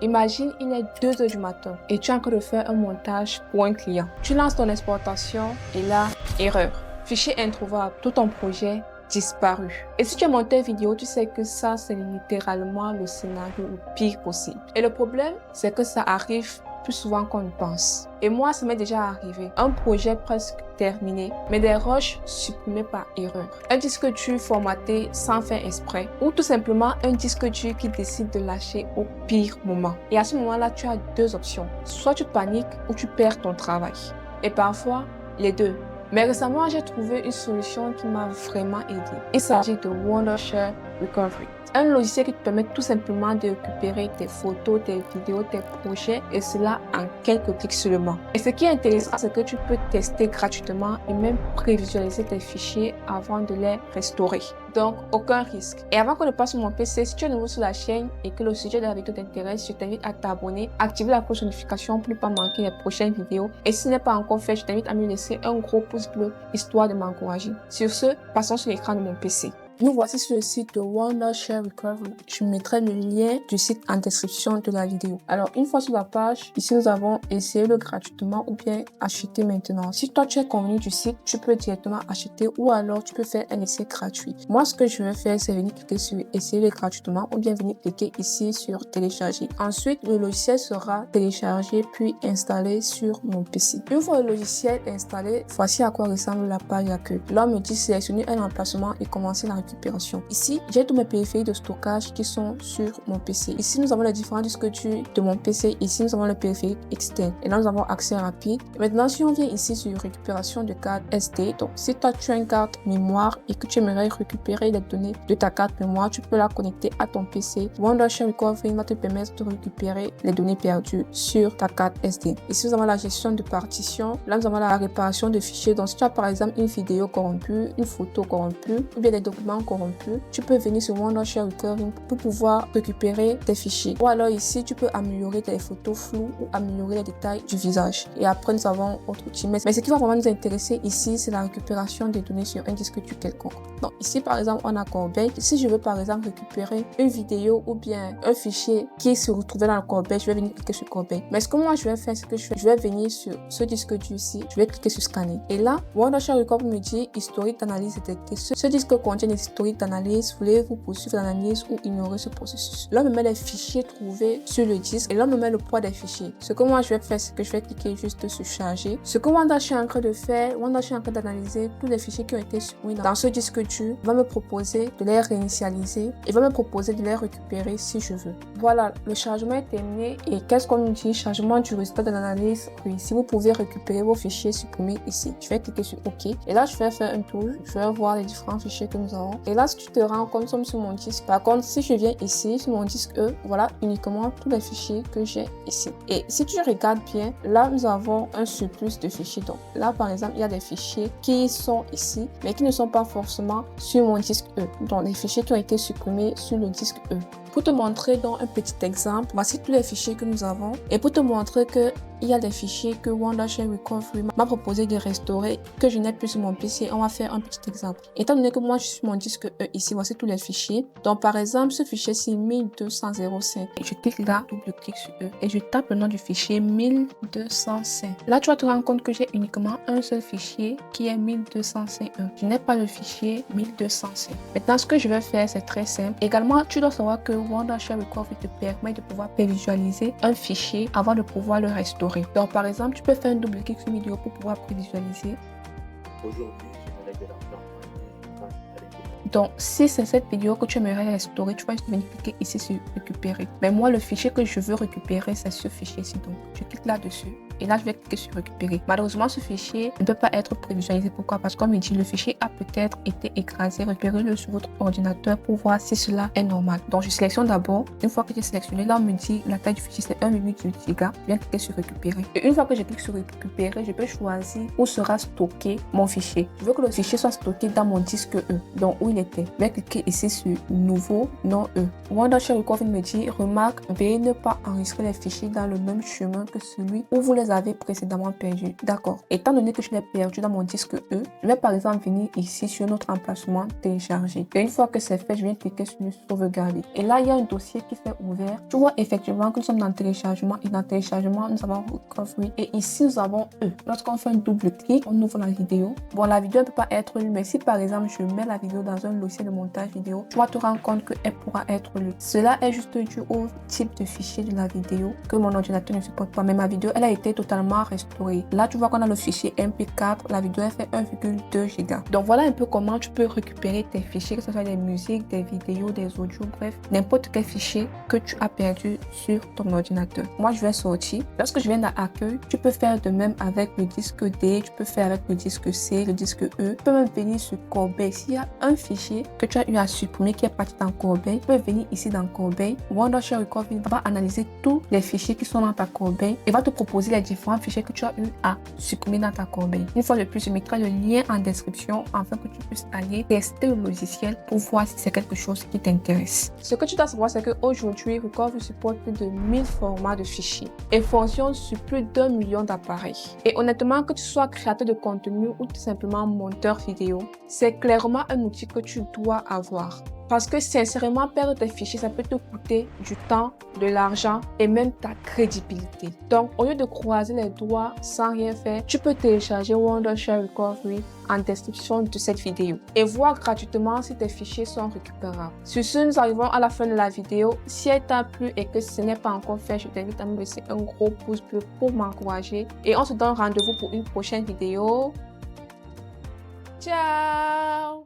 Imagine, il est 2 heures du matin et tu es en train de faire un montage pour un client. Tu lances ton exportation et là, erreur. Fichier introuvable, tout ton projet disparu. Et si tu as monté une vidéo, tu sais que ça, c'est littéralement le scénario le pire possible. Et le problème, c'est que ça arrive plus souvent qu'on ne pense. Et moi, ça m'est déjà arrivé. Un projet presque terminé, mais des rushs supprimés par erreur. Un disque dur formaté sans faire exprès, ou tout simplement un disque dur qui décide de lâcher au pire moment. Et à ce moment-là, tu as 2 options. Soit tu paniques ou tu perds ton travail. Et parfois, les deux. Mais récemment, j'ai trouvé une solution qui m'a vraiment aidé. Il s'agit de Wondershare Recovery. Un logiciel qui te permet tout simplement de récupérer tes photos, tes vidéos, tes projets et cela en quelques clics seulement. Et ce qui est intéressant, c'est que tu peux tester gratuitement et même prévisualiser tes fichiers avant de les restaurer. Donc, aucun risque. Et avant qu'on ne passe sur mon PC, si tu es nouveau sur la chaîne et que le sujet de la vidéo t'intéresse, je t'invite à t'abonner, activer la cloche de notification pour ne pas manquer les prochaines vidéos. Et si ce n'est pas encore fait, je t'invite à me laisser un gros pouce bleu, histoire de m'encourager. Sur ce, passons sur l'écran de mon PC. Nous voici sur le site de Wondershare Recovery. Je mettrai le lien du site en description de la vidéo. Alors, une fois sur la page, ici nous avons essayé-le gratuitement ou bien acheter maintenant. Si toi tu es convenu du site, tu peux directement acheter ou alors tu peux faire un essai gratuit. Moi, ce que je vais faire, c'est venir cliquer sur essayer-le gratuitement ou bien venir cliquer ici sur télécharger. Ensuite, le logiciel sera téléchargé puis installé sur mon PC. Une fois le logiciel installé, voici à quoi ressemble la page d'accueil. Là, on me dit sélectionner un emplacement et commencer la récupération. Ici, j'ai tous mes périphériques de stockage qui sont sur mon PC. Ici, nous avons les différents disques durs de mon PC. Ici, nous avons le périphérique externe. Et là, nous avons accès rapide. Et maintenant, si on vient ici sur récupération de carte SD, donc si toi, tu as une carte mémoire et que tu aimerais récupérer les données de ta carte mémoire, tu peux la connecter à ton PC. Wondershare Recovery va te permettre de récupérer les données perdues sur ta carte SD. Ici, nous avons la gestion de partition. Là, nous avons la réparation de fichiers. Donc, si tu as par exemple une vidéo corrompue, une photo corrompue, ou bien des documents corrompus, tu peux venir sur Wondershare Recovery pour pouvoir récupérer tes fichiers. Ou alors ici, tu peux améliorer tes photos floues ou améliorer les détails du visage. Et après, nous avons autre outil. Mais ce qui va vraiment nous intéresser ici, c'est la récupération des données sur un disque dur quelconque. Donc ici, par exemple, on a corbeille. Si je veux par exemple récupérer une vidéo ou bien un fichier qui se retrouvait dans la corbeille, je vais venir cliquer sur corbeille. Mais ce que moi, je vais faire, c'est que je vais venir sur ce disque dur ici, je vais cliquer sur scanner. Et là, Wondershare Recovery me dit historique d'analyse détectée. Ce disque contient des historiques d'analyse. Voulez-vous poursuivre l'analyse ou ignorer ce processus? Là, on me met les fichiers trouvés sur le disque et là, on me met le poids des fichiers. Ce que moi, je vais faire, c'est que je vais cliquer juste sur charger. Ce que Wondershare est en train de faire, Wondershare est en train d'analyser tous les fichiers qui ont été supprimés dans ce disque dur, va me proposer de les réinitialiser et va me proposer de les récupérer si je veux. Voilà, le chargement est terminé et qu'est-ce qu'on nous dit? Chargement du résultat de l'analyse réussi. Vous pouvez récupérer vos fichiers supprimés ici. Je vais cliquer sur OK et là, je vais faire un tour. Je vais voir les différents fichiers que nous avons. Et là, si tu te rends compte, nous sommes sur mon disque. Par contre, si je viens ici, sur mon disque E, voilà uniquement tous les fichiers que j'ai ici. Et si tu regardes bien, là, nous avons un surplus de fichiers. Donc là, par exemple, il y a des fichiers qui sont ici, mais qui ne sont pas forcément sur mon disque E. Donc, les fichiers qui ont été supprimés sur le disque E. Pour te montrer donc un petit exemple, voici tous les fichiers que nous avons. Et pour te montrer que il y a des fichiers que Wondershare Recovery m'a proposé de restaurer, que je n'ai plus sur mon PC. On va faire un petit exemple. Étant donné que moi, je suis sur mon disque E ici, voici tous les fichiers. Donc, par exemple, ce fichier, c'est 1205. Je clique là, double-clic sur E et je tape le nom du fichier 1205. Là, tu vas te rendre compte que j'ai uniquement un seul fichier qui est 1205.1. Je n'ai pas le fichier 1205. Maintenant, ce que je vais faire, c'est très simple. Également, tu dois savoir que Wondershare Recovery te permet de pouvoir prévisualiser un fichier avant de pouvoir le restaurer. Donc, par exemple, tu peux faire un double-clic sur une vidéo pour pouvoir prévisualiser. Aujourd'hui, j'aimerais de l'argent. Donc, si c'est cette vidéo que tu aimerais restaurer, tu vas juste venir cliquer ici sur récupérer. Mais moi, le fichier que je veux récupérer, c'est ce fichier-ci. Donc, je clique là-dessus. Et là, je vais cliquer sur récupérer. Malheureusement, ce fichier ne peut pas être prévisualisé. Pourquoi? Parce qu'on me dit le fichier a peut-être été écrasé. Récupérez-le sur votre ordinateur pour voir si cela est normal. Donc, je sélectionne d'abord. Une fois que j'ai sélectionné, là, on me dit la taille du fichier, c'est 1,8 giga. Je viens cliquer sur récupérer. Et une fois que je clique sur récupérer, je peux choisir où sera stocké mon fichier. Je veux que le fichier soit stocké dans mon disque E. Donc, où il était. Je vais cliquer ici sur nouveau, non E. Wondershare Recovery me dit, remarque, veuillez ne pas enregistrer les fichiers dans le même chemin que celui où vous les les avais précédemment perdus. D'accord. Étant donné que je l'ai perdu dans mon disque E, je vais par exemple venir ici sur notre emplacement télécharger. Et une fois que c'est fait, je viens cliquer sur le sauvegarder. Et là, il y a un dossier qui s'est ouvert. Tu vois effectivement que nous sommes dans téléchargement et dans téléchargement, nous avons recovery. Et ici, nous avons E. Lorsqu'on fait un double clic, on ouvre la vidéo. Bon, la vidéo ne peut pas être lue, mais si par exemple, je mets la vidéo dans un logiciel de montage vidéo, tu vas te rendre compte qu'elle pourra être lue. Cela est juste dû au type de fichier de la vidéo que mon ordinateur ne supporte pas. Mais ma vidéo, elle a été totalement restaurée. Là, tu vois qu'on a le fichier MP4. La vidéo, elle fait 1,2 Go. Donc, voilà un peu comment tu peux récupérer tes fichiers, que ce soit des musiques, des vidéos, des audios, bref, n'importe quel fichier que tu as perdu sur ton ordinateur. Moi, je vais sortir. Lorsque je viens dans Accueil, tu peux faire de même avec le disque D, tu peux faire avec le disque C, le disque E. Tu peux même venir sur Corbeil. S'il y a un fichier que tu as eu à supprimer qui est parti dans Corbeil, tu peux venir ici dans Corbeil. Wondershare Recovery va analyser tous les fichiers qui sont dans ta corbeille et va te proposer les différents fichiers que tu as eu à supprimer dans ta corbeille. Une fois de plus, je mettrai le lien en description afin que tu puisses aller tester le logiciel pour voir si c'est quelque chose qui t'intéresse. Ce que tu dois savoir, c'est qu'aujourd'hui, Recovery supporte plus de 1000 formats de fichiers et fonctionne sur plus d'1 million d'appareils. Et honnêtement, que tu sois créateur de contenu ou tout simplement monteur vidéo, c'est clairement un outil que tu dois avoir. Parce que sincèrement, perdre tes fichiers, ça peut te coûter du temps, de l'argent et même ta crédibilité. Donc, au lieu de croiser les doigts sans rien faire, tu peux télécharger Wondershare Recovery en description de cette vidéo et voir gratuitement si tes fichiers sont récupérables. Sur ce, nous arrivons à la fin de la vidéo. Si elle t'a plu et que ce n'est pas encore fait, je t'invite à me laisser un gros pouce bleu pour m'encourager. Et on se donne rendez-vous pour une prochaine vidéo. Ciao!